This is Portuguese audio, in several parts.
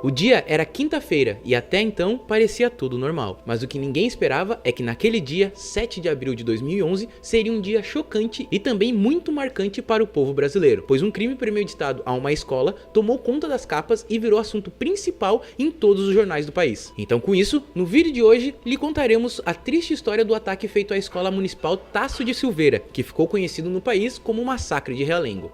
O dia era quinta-feira e até então parecia tudo normal, mas o que ninguém esperava é que naquele dia, 7 de abril de 2011, seria um dia chocante e também muito marcante para o povo brasileiro, pois um crime premeditado a uma escola tomou conta das capas e virou assunto principal em todos os jornais do país. Então, com isso, no vídeo de hoje, lhe contaremos a triste história do ataque feito à Escola Municipal Tasso de Silveira, que ficou conhecido no país como o Massacre de Realengo.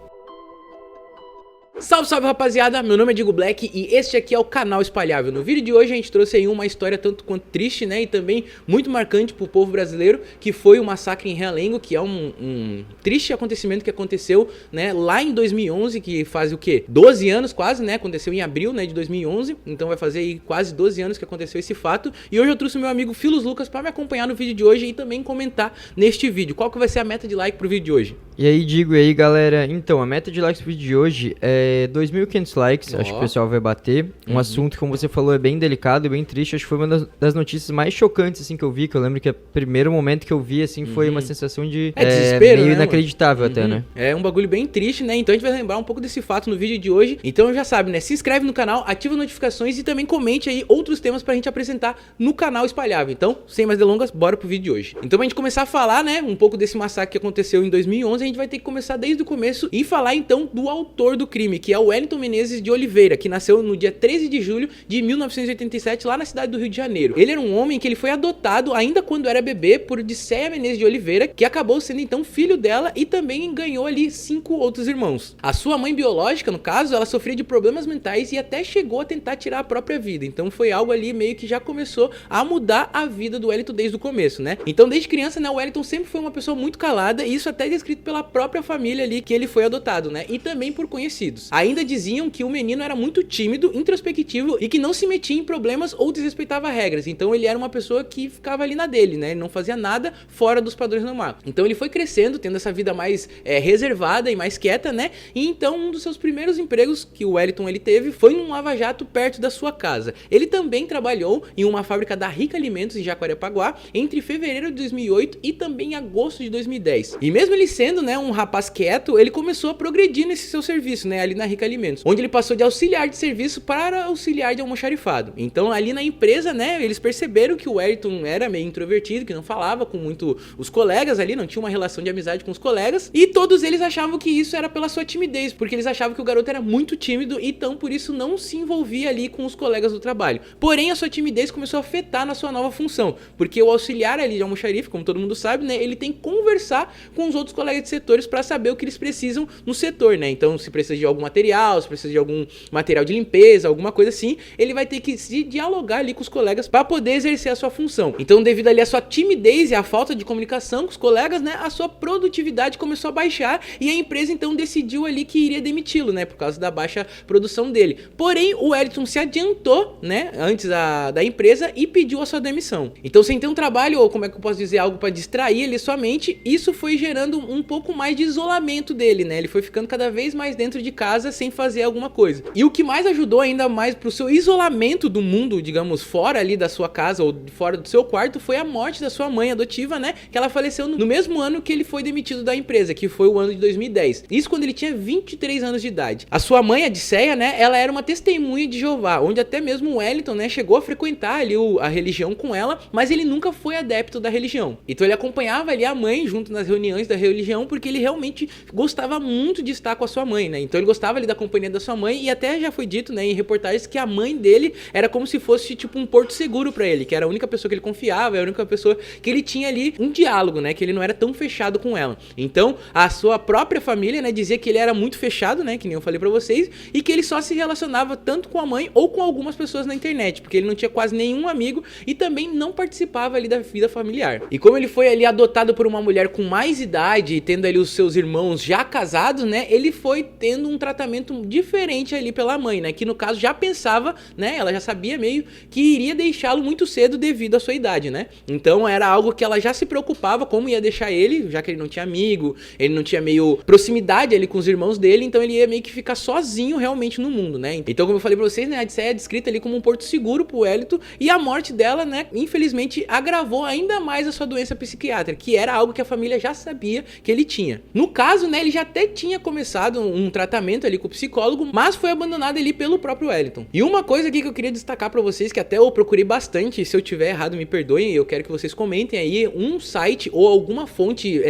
Salve, salve rapaziada, meu nome é Digo Black e este aqui é o canal Espalhável. No vídeo de hoje a gente trouxe aí uma história tanto quanto triste, né, e também muito marcante pro povo brasileiro, que foi o massacre em Realengo, que é um triste acontecimento que aconteceu, né, lá em 2011, que faz o quê? 12 anos quase, né, aconteceu em abril, né, de 2011, então vai fazer aí quase 12 anos que aconteceu esse fato. E hoje eu trouxe o meu amigo Philos Lucas para me acompanhar no vídeo de hoje e também comentar neste vídeo. Qual que vai ser a meta de like pro vídeo de hoje? E aí, Digo, e aí galera, então a meta de likes pro vídeo de hoje é 2.500 likes, acho que o pessoal vai bater. Um assunto, como você falou, é bem delicado e bem triste, acho que foi uma das notícias mais chocantes assim que eu vi, que eu lembro que o primeiro momento que eu vi assim foi uma sensação de desespero, meio né, inacreditável até, né? É um bagulho bem triste, né? Então a gente vai lembrar um pouco desse fato no vídeo de hoje. Então já sabe, né? Se inscreve no canal, ativa as notificações e também comente aí outros temas pra gente apresentar no canal Espalhável. Então, sem mais delongas, bora pro vídeo de hoje. Então pra gente começar a falar, né, um pouco desse massacre que aconteceu em 2011, a gente vai ter que começar desde o começo e falar então do autor do crime, que é o Wellington Menezes de Oliveira, que nasceu no dia 13 de julho de 1987 lá na cidade do Rio de Janeiro. Ele era um homem que ele foi adotado ainda quando era bebê por Odisseia Menezes de Oliveira, que acabou sendo então filho dela e também ganhou ali 5 outros irmãos. A sua mãe biológica, no caso, ela sofria de problemas mentais e até chegou a tentar tirar a própria vida. Então foi algo ali meio que já começou a mudar a vida do Wellington desde o começo, né? Então desde criança, né, o Wellington sempre foi uma pessoa muito calada e isso até é descrito pela própria família ali que ele foi adotado, né? E também por conhecidos. Ainda diziam que o menino era muito tímido, introspectivo e que não se metia em problemas ou desrespeitava regras. Então ele era uma pessoa que ficava ali na dele, né? Ele não fazia nada fora dos padrões normais. Então ele foi crescendo, tendo essa vida mais reservada e mais quieta, né? E então um dos seus primeiros empregos que o Wellington ele teve foi num lava-jato perto da sua casa. Ele também trabalhou em uma fábrica da Rica Alimentos em Jacarepaguá entre fevereiro de 2008 e também agosto de 2010. E mesmo ele sendo, né, um rapaz quieto, ele começou a progredir nesse seu serviço, né, ali na Rica Alimentos, onde ele passou de auxiliar de serviço para auxiliar de almoxarifado. Então ali na empresa, né, eles perceberam que o Wellington era meio introvertido, que não falava com muito os colegas ali, não tinha uma relação de amizade com os colegas, e todos eles achavam que isso era pela sua timidez, porque eles achavam que o garoto era muito tímido, então por isso não se envolvia ali com os colegas do trabalho. Porém, a sua timidez começou a afetar na sua nova função, porque o auxiliar ali de almoxarife, como todo mundo sabe, né, ele tem que conversar com os outros colegas de setores para saber o que eles precisam no setor, né? Então, se precisa de algum material, se precisa de algum material de limpeza, alguma coisa assim, ele vai ter que se dialogar ali com os colegas para poder exercer a sua função. Então, devido ali à sua timidez e à falta de comunicação com os colegas, né, a sua produtividade começou a baixar e a empresa então decidiu ali que iria demiti-lo, né, por causa da baixa produção dele. Porém, o Wellington se adiantou, né, antes da empresa e pediu a sua demissão. Então, sem ter um trabalho ou como é que eu posso dizer, algo para distrair ali sua mente, isso foi gerando um pouco mais de isolamento dele, né? Ele foi ficando cada vez mais dentro de casa sem fazer alguma coisa. E o que mais ajudou ainda mais pro seu isolamento do mundo, digamos, fora ali da sua casa ou fora do seu quarto, foi a morte da sua mãe adotiva, né? Que ela faleceu no mesmo ano que ele foi demitido da empresa, que foi o ano de 2010. Isso quando ele tinha 23 anos de idade. A sua mãe, a Odisseia, né? Ela era uma testemunha de Jeová, onde até mesmo o Wellington, né, chegou a frequentar ali a religião com ela, mas ele nunca foi adepto da religião. Então ele acompanhava ali a mãe junto nas reuniões da religião, porque ele realmente gostava muito de estar com a sua mãe, né? Então ele gostava ali da companhia da sua mãe e até já foi dito, né, em reportagens que a mãe dele era como se fosse tipo um porto seguro pra ele, que era a única pessoa que ele confiava, a única pessoa que ele tinha ali um diálogo, né, que ele não era tão fechado com ela. Então a sua própria família, né, dizia que ele era muito fechado, né, que nem eu falei pra vocês, e que ele só se relacionava tanto com a mãe ou com algumas pessoas na internet, porque ele não tinha quase nenhum amigo e também não participava ali da vida familiar. E como ele foi ali adotado por uma mulher com mais idade e tendo ali os seus irmãos já casados, né, ele foi tendo um tratamento diferente ali pela mãe, né, que no caso já pensava, né, ela já sabia meio que iria deixá-lo muito cedo devido à sua idade, né. Então era algo que ela já se preocupava como ia deixar ele, já que ele não tinha amigo, ele não tinha meio proximidade ali com os irmãos dele, então ele ia meio que ficar sozinho realmente no mundo, né. Então como eu falei pra vocês, né, a Odisseia é descrita ali como um porto seguro pro Wellington e a morte dela, né, infelizmente agravou ainda mais a sua doença psiquiátrica, que era algo que a família já sabia que ele tinha. No caso, né, ele já até tinha começado um tratamento atendimento ali com o psicólogo, mas foi abandonada ali pelo próprio Wellington. E uma coisa aqui que eu queria destacar pra vocês, que até eu procurei bastante, se eu tiver errado me perdoem, eu quero que vocês comentem aí um site ou alguma fonte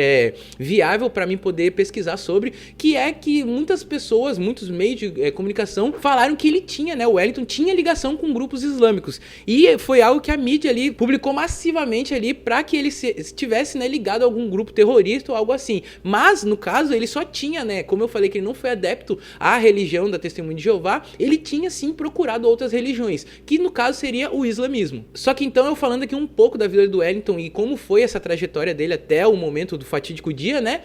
viável pra mim poder pesquisar sobre, que é que muitas pessoas, muitos meios de comunicação falaram que ele tinha, né, o Wellington tinha ligação com grupos islâmicos, e foi algo que a mídia ali publicou massivamente ali pra que ele estivesse, né, ligado a algum grupo terrorista ou algo assim, mas no caso ele só tinha, né, como eu falei que ele não foi adepto à religião da Testemunha de Jeová, ele tinha sim procurado outras religiões, que no caso seria o islamismo. Só que então eu falando aqui um pouco da vida do Wellington e como foi essa trajetória dele até o momento do fatídico dia, né,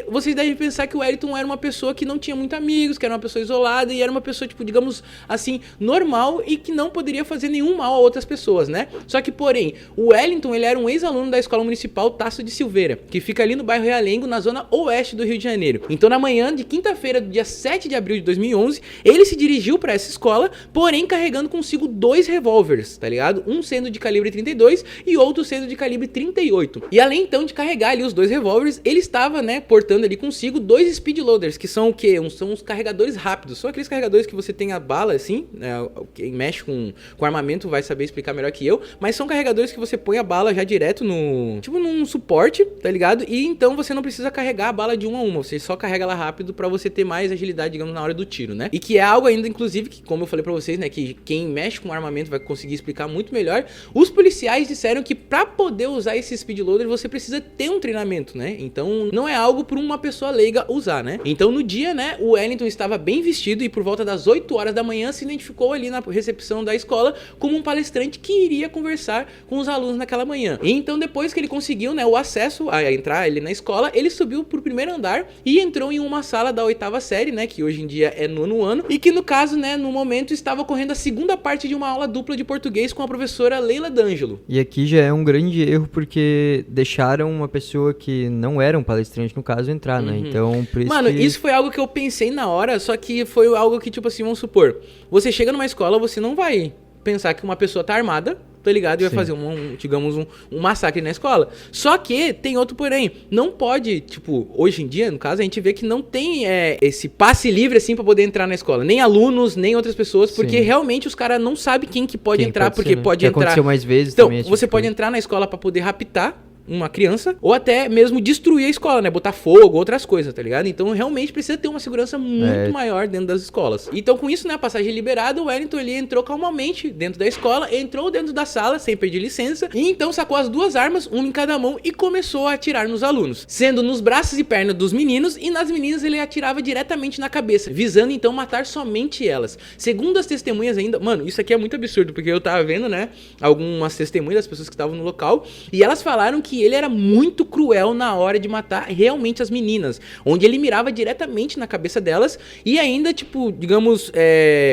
vocês devem pensar que o Wellington era uma pessoa que não tinha muitos amigos, que era uma pessoa isolada e era uma pessoa, tipo, digamos assim, normal e que não poderia fazer nenhum mal a outras pessoas, né? Só que, porém, o Wellington, ele era um ex-aluno da Escola Municipal Tasso de Silveira, que fica ali no bairro Realengo, na zona oeste do Rio de Janeiro. Então, na manhã de quinta-feira, do dia 7 de abril de 2011, ele se dirigiu para essa escola, porém carregando consigo 2 revólveres, tá ligado? Um sendo de calibre 32 e outro sendo de calibre 38. E além, então, de carregar ali os 2 revólveres, ele estava, né, portando ali consigo 2 speed loaders, que são o quê? São uns carregadores rápidos. São aqueles carregadores que você tem a bala, assim, né? Quem mexe com armamento vai saber explicar melhor que eu, mas são carregadores que você põe a bala já direto no... tipo num suporte, tá ligado? E então você não precisa carregar a bala de uma a uma, você só carrega ela rápido pra você ter mais agilidade, digamos, na hora do tiro, né? E que é algo ainda, inclusive, que como eu falei pra vocês, né, que quem mexe com armamento vai conseguir explicar muito melhor. Os policiais disseram que pra poder usar esse speed loader você precisa ter um treinamento, né? Então não é algo pra uma pessoa leiga usar, né? Então no dia, né, o Wellington estava bem vestido e por volta das 8 horas da manhã se identificou ali na recepção da escola como um palestrante que iria conversar com os alunos naquela manhã. E então depois que ele conseguiu, né, o acesso a entrar ali na escola, ele subiu pro primeiro andar e entrou em uma sala da 8ª série, né, que hoje em dia é 9º ano, e que no caso, né, no momento estava ocorrendo a segunda parte de uma aula dupla de português com a professora Leila D'Angelo. E aqui já é um grande erro porque deixaram uma pessoa que não era um palestrante, no caso, entrar, né? Então, por isso Mano, isso foi algo que eu pensei na hora, só que foi algo que, tipo assim, vamos supor, você chega numa escola, você não vai pensar que uma pessoa tá armada, tá ligado? E vai fazer digamos, um massacre na escola. Só que tem outro porém. Não pode, tipo, hoje em dia, no caso, a gente vê que não tem esse passe livre, assim, pra poder entrar na escola. Nem alunos, nem outras pessoas, porque realmente os caras não sabem quem que pode entrar, porque ser, né? Pode entrar... aconteceu mais vezes então, também. Você pode entrar na escola pra poder raptar uma criança, ou até mesmo destruir a escola, né, botar fogo, outras coisas, tá ligado? Então realmente precisa ter uma segurança muito maior dentro das escolas. Então com isso, né, a passagem liberada, o Wellington ele entrou calmamente dentro da escola, entrou dentro da sala sem pedir licença, e então sacou as 2 armas, uma em cada mão, e começou a atirar nos alunos, sendo nos braços e pernas dos meninos, e nas meninas ele atirava diretamente na cabeça, visando então matar somente elas. Segundo as testemunhas ainda, mano, isso aqui é muito absurdo, porque eu tava vendo, né, algumas testemunhas das pessoas que estavam no local, e elas falaram que ele era muito cruel na hora de matar realmente as meninas, onde ele mirava diretamente na cabeça delas e ainda, tipo, digamos,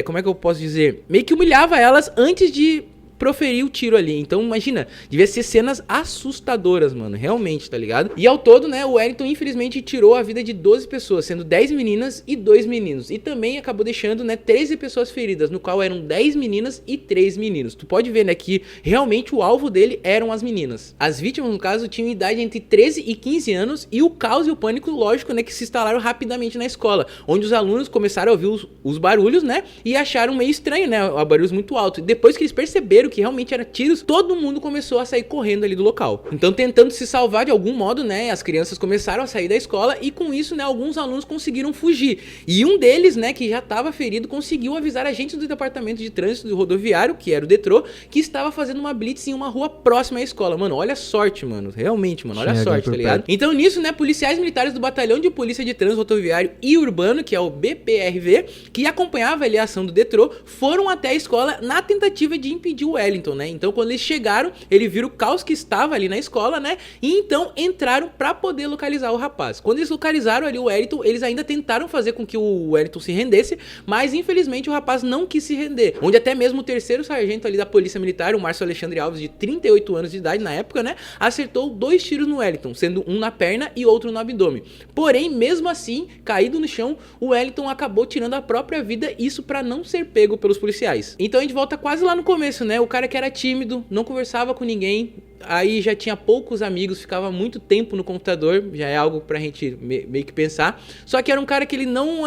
como é que eu posso dizer? Meio que humilhava elas antes de proferir o tiro ali. Então, imagina, devia ser cenas assustadoras, mano, realmente, tá ligado? E ao todo, né, o Wellington infelizmente tirou a vida de 12 pessoas, sendo 10 meninas e 2 meninos. E também acabou deixando, né, 13 pessoas feridas, no qual eram 10 meninas e 3 meninos. Tu pode ver, né, que realmente o alvo dele eram as meninas. As vítimas, no caso, tinham idade entre 13 e 15 anos e o caos e o pânico, lógico, né, que se instalaram rapidamente na escola, onde os alunos começaram a ouvir os barulhos, né, e acharam meio estranho, né, barulhos muito altos. E depois que eles perceberam que realmente eram tiros, todo mundo começou a sair correndo ali do local. Então, tentando se salvar de algum modo, né, as crianças começaram a sair da escola e com isso, né, alguns alunos conseguiram fugir. E um deles, né, que já estava ferido, conseguiu avisar agentes do departamento de trânsito do rodoviário, que era o Detrô, que estava fazendo uma blitz em uma rua próxima à escola. Mano, olha a sorte, mano. Realmente, mano, olha a sorte, tá ligado? Então, nisso, né, policiais militares do Batalhão de Polícia de Trânsito Rodoviário e Urbano, que é o BPRV, que acompanhava ali a ação do Detrô, foram até a escola na tentativa de impedir o Wellington, né? Então, quando eles chegaram, eles viram o caos que estava ali na escola, né? E então entraram pra poder localizar o rapaz. Quando eles localizaram ali o Wellington, eles ainda tentaram fazer com que o Wellington se rendesse, mas infelizmente o rapaz não quis se render. Onde até mesmo o terceiro sargento ali da Polícia Militar, o Márcio Alexandre Alves, de 38 anos de idade na época, né? Acertou 2 tiros no Wellington, sendo um na perna e outro no abdômen. Porém, mesmo assim, caído no chão, o Wellington acabou tirando a própria vida, isso pra não ser pego pelos policiais. Então a gente volta quase lá no começo, né? O cara que era tímido, não conversava com ninguém, aí já tinha poucos amigos, ficava muito tempo no computador, já é algo pra gente meio que pensar. Só que era um cara que ele não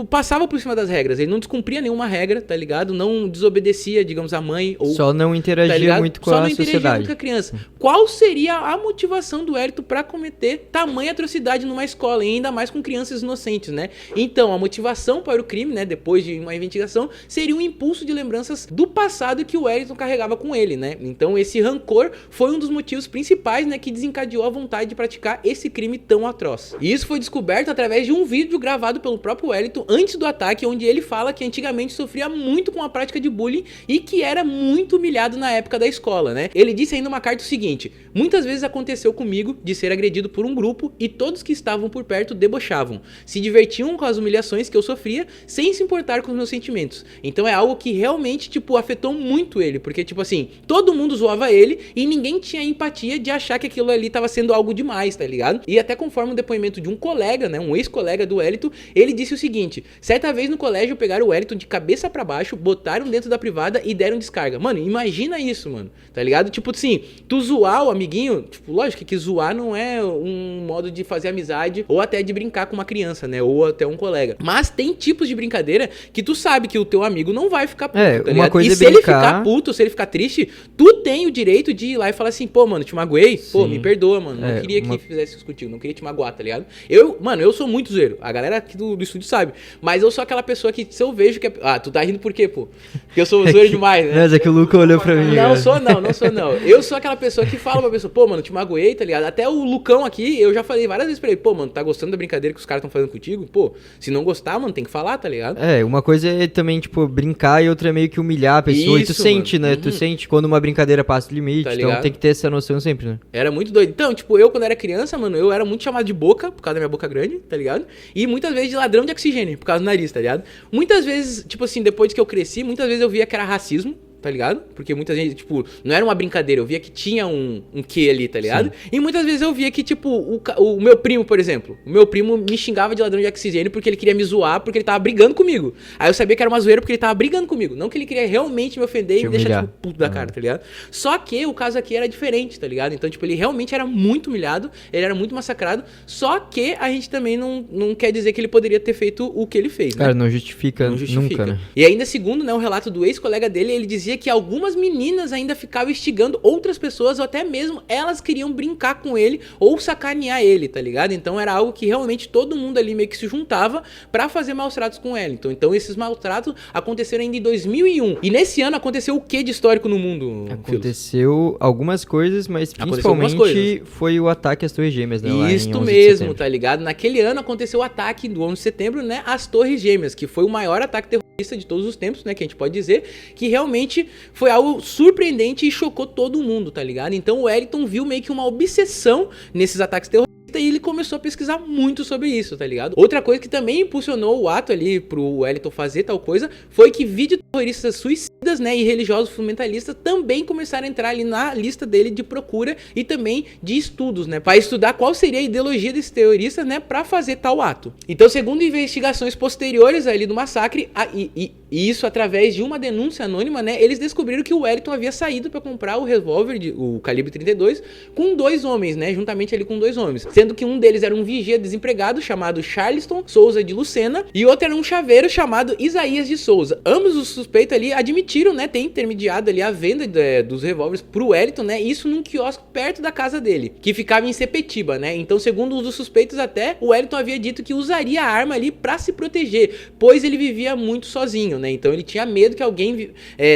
passava por cima das regras, ele não descumpria nenhuma regra, tá ligado? Não desobedecia, digamos, a mãe ou... Só não interagia muito com a sociedade. Só não interagia muito com a criança. Qual seria a motivação do Wellington pra cometer tamanha atrocidade numa escola, e ainda mais com crianças inocentes, né? Então, a motivação para o crime, né, depois de uma investigação, seria um impulso de lembranças do passado que o Wellington carregava com ele, né? Então, esse rancor foi um dos motivos principais, né, que desencadeou a vontade de praticar esse crime tão atroz. E isso foi descoberto através de um vídeo gravado pelo próprio Wellington antes do ataque, onde ele fala que antigamente sofria muito com a prática de bullying e que era muito humilhado na época da escola, né? Ele disse ainda uma carta o seguinte: muitas vezes aconteceu comigo de ser agredido por um grupo e todos que estavam por perto debochavam, se divertiam com as humilhações que eu sofria sem se importar com os meus sentimentos. Então é algo que realmente, tipo, afetou muito ele, porque, tipo assim, todo mundo zoava ele e ninguém tinha empatia de achar que aquilo ali tava sendo algo demais, tá ligado? E até conforme o depoimento de um colega, né, um ex-colega do Wellington, ele disse o seguinte: certa vez no colégio pegaram o Wellington de cabeça pra baixo, botaram dentro da privada e deram descarga. Mano, imagina isso, mano, tá ligado? Tipo assim, tu zoar o amiguinho, tipo, lógico que zoar não é um modo de fazer amizade ou até de brincar com uma criança, né, ou até um colega. Mas tem tipos de brincadeira que tu sabe que o teu amigo não vai ficar puto, tá ligado? Coisa e se ele ficar puto, se ele ficar triste, tu tem o direito de ir lá e falar assim: pô, mano, te magoei? Sim. Pô, me perdoa, mano, não queria que fizesse isso contigo, não queria te magoar, tá ligado? Eu sou muito zoeiro, a galera aqui do estúdio sabe, mas eu sou aquela pessoa que, se eu vejo que tu tá rindo por quê, pô? Porque eu sou zoeiro demais, né? Mas é que o Luca olhou pra mim. Não sou não. Eu sou aquela pessoa que fala pra pessoa: pô, mano, te magoei, tá ligado? Até o Lucão aqui, eu já falei várias vezes pra ele: pô, mano, tá gostando da brincadeira que os caras tão fazendo contigo? Pô, se não gostar, mano, tem que falar, tá ligado? Uma coisa é também, tipo, brincar, e outra é meio que humilhar a pessoa. Isso, e tu sente, mano, né? Tu sente quando uma brincadeira passa o limite, tá, então tem que ter essa noção sempre, né? Era muito doido. Então, tipo, eu quando era criança, mano, eu era muito chamado de boca, por causa da minha boca grande, tá ligado? E muitas vezes de ladrão de oxigênio, por causa do nariz, tá ligado? Muitas vezes, tipo assim, depois que eu cresci, muitas vezes eu via que era racismo, tá ligado? Porque muita gente, tipo, não era uma brincadeira, eu via que tinha um quê ali, tá ligado? Sim. E muitas vezes eu via que, tipo, o meu primo, por exemplo, o meu primo me xingava de ladrão de oxigênio porque ele queria me zoar, porque ele tava brigando comigo. Aí eu sabia que era uma zoeira porque ele tava brigando comigo, não que ele queria realmente me ofender e me deixar, tipo, puto da cara, tá ligado? Só que o caso aqui era diferente, tá ligado? Então, tipo, ele realmente era muito humilhado, ele era muito massacrado, só que a gente também não quer dizer que ele poderia ter feito o que ele fez, né? Cara, não justifica nunca, né? E ainda segundo, né, o relato do ex-colega dele, ele dizia que algumas meninas ainda ficavam instigando outras pessoas, ou até mesmo elas queriam brincar com ele ou sacanear ele, tá ligado? Então era algo que realmente todo mundo ali meio que se juntava pra fazer maus tratos com ele. Então esses maus tratos aconteceram ainda em 2001. E nesse ano aconteceu o que de histórico no mundo? Aconteceu algumas coisas, mas principalmente foi o ataque às Torres Gêmeas, né? Isso mesmo, tá ligado? Naquele ano aconteceu o ataque do 11 de setembro, né, às Torres Gêmeas, que foi o maior ataque terrorista de todos os tempos, né, que a gente pode dizer, que realmente foi algo surpreendente e chocou todo mundo, tá ligado? Então o Wellington viu meio que uma obsessão nesses ataques terroristas e ele começou a pesquisar muito sobre isso, tá ligado? Outra coisa que também impulsionou o ato ali pro Wellington fazer tal coisa foi que vídeos terroristas suicidas, né, e religiosos fundamentalistas também começaram a entrar ali na lista dele de procura e também de estudos, né, para estudar qual seria a ideologia desses terroristas, né, para fazer tal ato. Então, segundo investigações posteriores ali do massacre, e isso através de uma denúncia anônima, né, eles descobriram que o Wellington havia saído para comprar o revólver, o calibre 32, com 2 homens, né, juntamente ali com 2 homens, sendo que um deles era um vigia desempregado chamado Charleston Souza de Lucena e outro era um chaveiro chamado Isaías de Souza. Ambos os suspeitos ali admitiram, né, ter intermediado ali a venda dos revólveres pro Wellington, né, isso num quiosque perto da casa dele, que ficava em Sepetiba, né. Então, segundo um dos suspeitos, até o Wellington havia dito que usaria a arma ali para se proteger, pois ele vivia muito sozinho, né, então ele tinha medo que alguém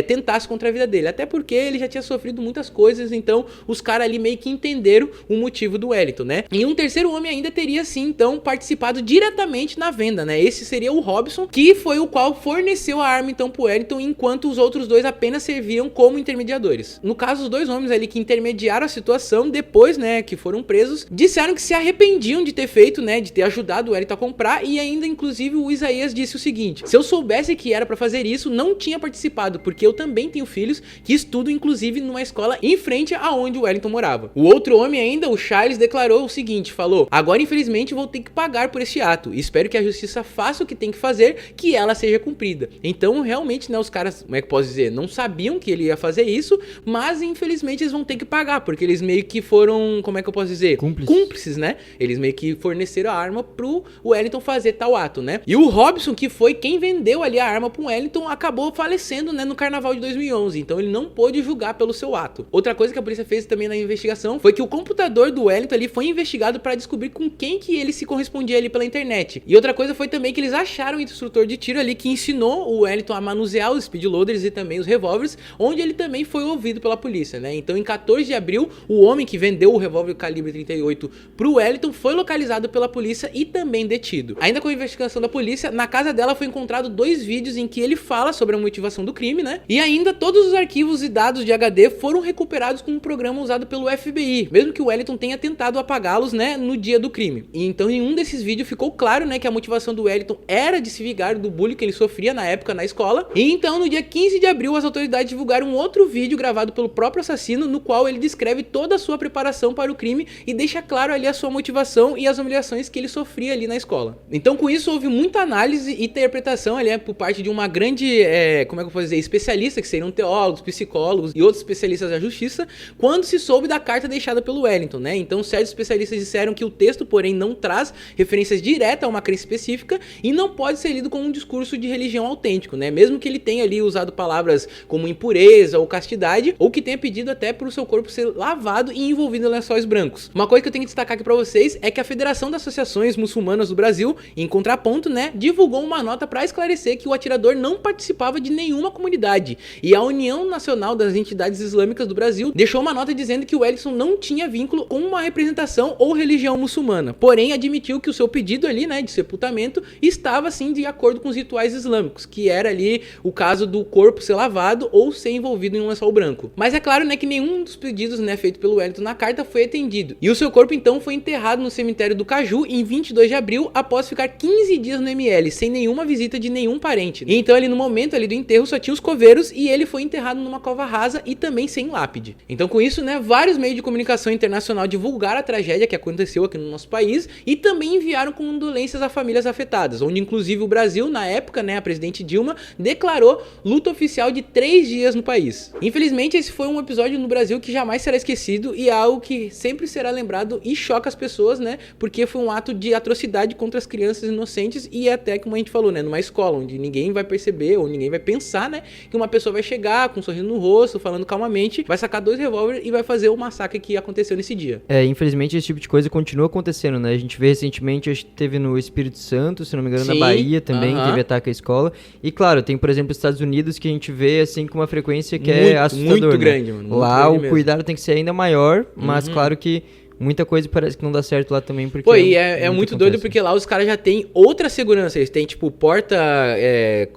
tentasse contra a vida dele, até porque ele já tinha sofrido muitas coisas, então os caras ali meio que entenderam o motivo do Wellington, né. E um terceiro homem ainda teria sim, então, participado diretamente na venda, né, esse seria o Robson, que foi o qual forneceu a arma então pro Wellington, enquanto os outros 2 apenas serviam como intermediadores. No caso, os 2 homens ali que intermediaram a situação, depois, né, que foram presos, disseram que se arrependiam de ter feito, né, de ter ajudado o Wellington a comprar, e ainda, inclusive, o Isaías disse o seguinte: se eu soubesse que era pra fazer isso, não tinha participado, porque eu também tenho filhos que estudam, inclusive, numa escola em frente aonde o Wellington morava. O outro homem ainda, o Charles, declarou o seguinte, falou falou: agora infelizmente vou ter que pagar por esse ato, e espero que a justiça faça o que tem que fazer, que ela seja cumprida. Então realmente, né, os caras, como é que posso dizer, não sabiam que ele ia fazer isso, mas infelizmente eles vão ter que pagar, porque eles meio que foram, como é que eu posso dizer, cúmplices, né? Eles meio que forneceram a arma pro Wellington fazer tal ato, né? E o Robson, que foi quem vendeu ali a arma pro Wellington, acabou falecendo, né, no carnaval de 2011, então ele não pôde julgar pelo seu ato. Outra coisa que a polícia fez também na investigação foi que o computador do Wellington ali foi investigado para descobrir com quem que ele se correspondia ali pela internet. E outra coisa foi também que eles acharam o instrutor de tiro ali que ensinou o Wellington a manusear os speedloaders e também os revólveres, onde ele também foi ouvido pela polícia, né? Então em 14 de abril, o homem que vendeu o revólver calibre 38 pro Wellington foi localizado pela polícia e também detido. Ainda com a investigação da polícia, na casa dela foi encontrado 2 vídeos em que ele fala sobre a motivação do crime, né? E ainda todos os arquivos e dados de HD foram recuperados com um programa usado pelo FBI, mesmo que o Wellington tenha tentado apagá-los, né, no dia do crime. E então em um desses vídeos ficou claro, né, que a motivação do Wellington era de se vingar do bullying que ele sofria na época na escola. E então no dia 15 de abril as autoridades divulgaram um outro vídeo gravado pelo próprio assassino, no qual ele descreve toda a sua preparação para o crime e deixa claro ali a sua motivação e as humilhações que ele sofria ali na escola. Então com isso houve muita análise e interpretação ali por parte de uma grande, como é que eu posso dizer, especialista, que seriam teólogos, psicólogos e outros especialistas da justiça, quando se soube da carta deixada pelo Wellington, né? Então certos especialistas disseram que o texto, porém, não traz referências diretas a uma crença específica e não pode ser lido como um discurso de religião autêntico, né? Mesmo que ele tenha ali usado palavras como impureza ou castidade, ou que tenha pedido até para o seu corpo ser lavado e envolvido em lençóis brancos. Uma coisa que eu tenho que destacar aqui para vocês é que a Federação das Associações Muçulmanas do Brasil, em contraponto, né, divulgou uma nota para esclarecer que o atirador não participava de nenhuma comunidade, e a União Nacional das Entidades Islâmicas do Brasil deixou uma nota dizendo que o Wellington não tinha vínculo com uma representação ou religião muçulmana, porém admitiu que o seu pedido ali, né, de sepultamento estava sim de acordo com os rituais islâmicos, que era ali o caso do corpo ser lavado ou ser envolvido em um lençol branco. Mas é claro, né, que nenhum dos pedidos, né, feito pelo Wellington na carta foi atendido, e o seu corpo então foi enterrado no cemitério do Caju em 22 de abril, após ficar 15 dias no ML, sem nenhuma visita de nenhum parente. E então ali no momento ali do enterro só tinha os coveiros e ele foi enterrado numa cova rasa e também sem lápide. Então com isso, né, vários meios de comunicação internacional divulgaram a tragédia que aconteceu aqui no nosso país e também enviaram condolências a famílias afetadas, onde inclusive o Brasil, na época, né, a presidente Dilma declarou luta oficial de 3 dias no país. Infelizmente esse foi um episódio no Brasil que jamais será esquecido e é algo que sempre será lembrado e choca as pessoas, né, porque foi um ato de atrocidade contra as crianças inocentes e até, como a gente falou, né, numa escola onde ninguém vai perceber ou ninguém vai pensar, né, que uma pessoa vai chegar com um sorriso no rosto, falando calmamente, vai sacar 2 revólveres e vai fazer o massacre que aconteceu nesse dia. Infelizmente esse tipo de coisa continua acontecendo, né? A gente vê recentemente, acho que teve no Espírito Santo, se não me engano, na Bahia também, teve ataque à escola. E claro, tem, por exemplo, os Estados Unidos que a gente vê, assim, com uma frequência que é assustador, muito né? grande, mano. Muito lá grande o mesmo. cuidado tem que ser ainda maior, mas claro que muita coisa parece que não dá certo lá também, porque... Pô, e é muito doido porque lá os caras já tem outra segurança. Eles têm, tipo, porta,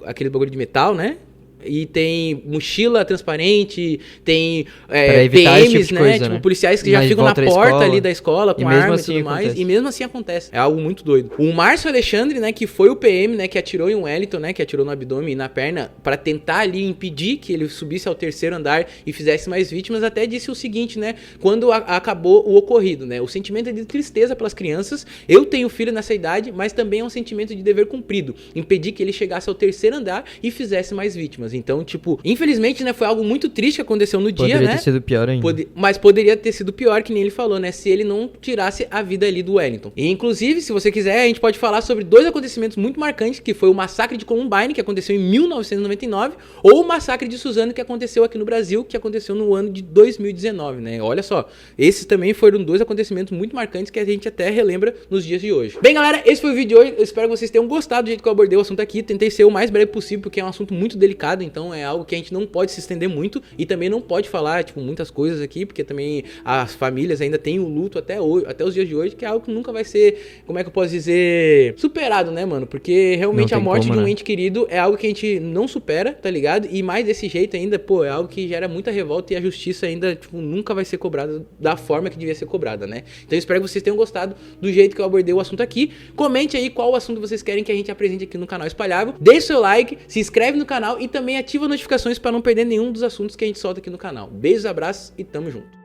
aquele bagulho de metal, né? E tem mochila transparente, tem PMs, tipo né? Tipo, policiais que já ficam na porta ali da escola com arma e tudo mais. E mesmo assim acontece. É algo muito doido. O Márcio Alexandre, né, que foi o PM, né, que atirou em um Wellington, né, que atirou no abdômen e na perna, pra tentar ali impedir que ele subisse ao 3º andar e fizesse mais vítimas, até disse o seguinte, né, quando acabou o ocorrido, né, o sentimento é de tristeza pelas crianças. Eu tenho filho nessa idade, mas também é um sentimento de dever cumprido, impedir que ele chegasse ao 3º andar e fizesse mais vítimas. Então, tipo, infelizmente, né, foi algo muito triste que aconteceu no dia, né? Poderia ter sido pior ainda. Mas poderia ter sido pior, que nem ele falou, né? Se ele não tirasse a vida ali do Wellington. E, inclusive, se você quiser, a gente pode falar sobre 2 acontecimentos muito marcantes, que foi o massacre de Columbine, que aconteceu em 1999, ou o massacre de Suzano, que aconteceu aqui no Brasil, que aconteceu no ano de 2019, né? Olha só, esses também foram 2 acontecimentos muito marcantes que a gente até relembra nos dias de hoje. Bem, galera, esse foi o vídeo de hoje. Eu espero que vocês tenham gostado do jeito que eu abordei o assunto aqui. Tentei ser o mais breve possível, porque é um assunto muito delicado, então é algo que a gente não pode se estender muito e também não pode falar, tipo, muitas coisas aqui, porque também as famílias ainda têm o luto até hoje, até os dias de hoje, que é algo que nunca vai ser, como é que eu posso dizer, superado, né, mano? Porque realmente a morte de um ente querido é algo que a gente não supera, tá ligado? E mais desse jeito ainda, pô, é algo que gera muita revolta e a justiça ainda, tipo, nunca vai ser cobrada da forma que devia ser cobrada, né? Então eu espero que vocês tenham gostado do jeito que eu abordei o assunto aqui. Comente aí qual assunto vocês querem que a gente apresente aqui no canal Espalhável. Deixe seu like, se inscreve no canal e também ativa as notificações para não perder nenhum dos assuntos que a gente solta aqui no canal. Beijos, abraços e tamo junto.